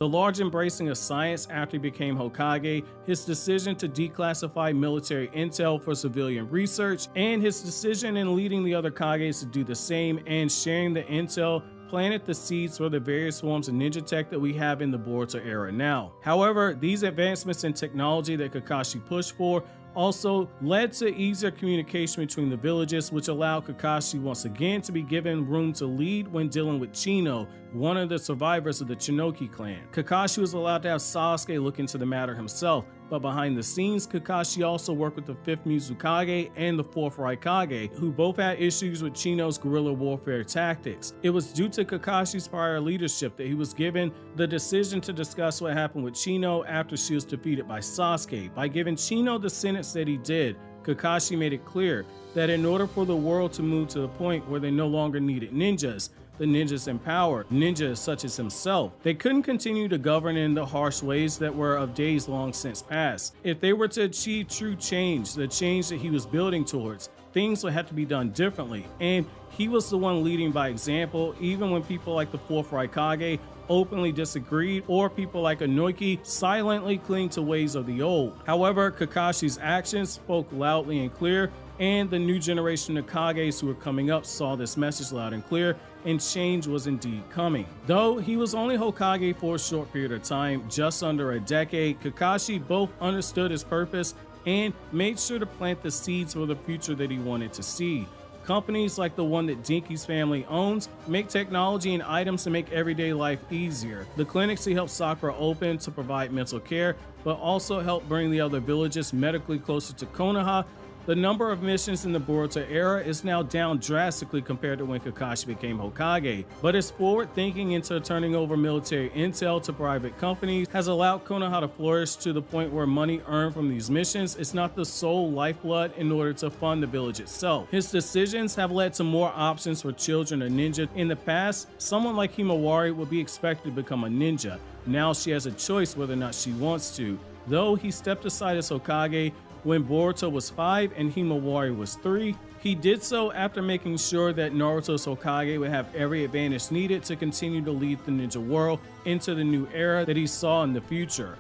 The large embracing of science after he became Hokage, his decision to declassify military intel for civilian research, and his decision in leading the other Kages to do the same and sharing the intel planted the seeds for the various forms of ninja tech that we have in the Boruto era now. However, these advancements in technology that Kakashi pushed for also led to easier communication between the villages, which allowed Kakashi once again to be given room to lead when dealing with Chino, one of the survivors of the Chinoki clan. Kakashi was allowed to have Sasuke look into the matter himself, but behind the scenes, Kakashi also worked with the 5th Mizukage and the 4th Raikage, who both had issues with Chino's guerrilla warfare tactics. It was due to Kakashi's prior leadership that he was given the decision to discuss what happened with Chino after she was defeated by Sasuke. By giving Chino the sentence that he did, Kakashi made it clear that in order for the world to move to the point where they no longer needed ninjas, the ninjas in power, ninjas such as himself, they couldn't continue to govern in the harsh ways that were of days long since past. If they were to achieve true change, the change that he was building towards, things would have to be done differently. And he was the one leading by example, even when people like the 4th Raikage openly disagreed, or people like Inoki silently cling to ways of the old. However, Kakashi's actions spoke loudly and clear, and the new generation of Kages who were coming up saw this message loud and clear, and change was indeed coming. Though he was only Hokage for a short period of time, just under a decade, Kakashi both understood his purpose and made sure to plant the seeds for the future that he wanted to see. Companies like the one that Dinky's family owns make technology and items to make everyday life easier. The clinics he helped Sakura open to provide mental care, but also help bring the other villages medically closer to Konoha. The number of missions in the Boruto era is now down drastically compared to when Kakashi became Hokage, but his forward thinking into turning over military intel to private companies has allowed Konoha to flourish to the point where money earned from these missions is not the sole lifeblood in order to fund the village itself. His decisions have led to more options for children of ninja. In the past, someone like Himawari would be expected to become a ninja. Now she has a choice whether or not she wants to. Though he stepped aside as Hokage when Boruto was 5 and Himawari was 3, he did so after making sure that Naruto's Hokage would have every advantage needed to continue to lead the ninja world into the new era that he saw in the future.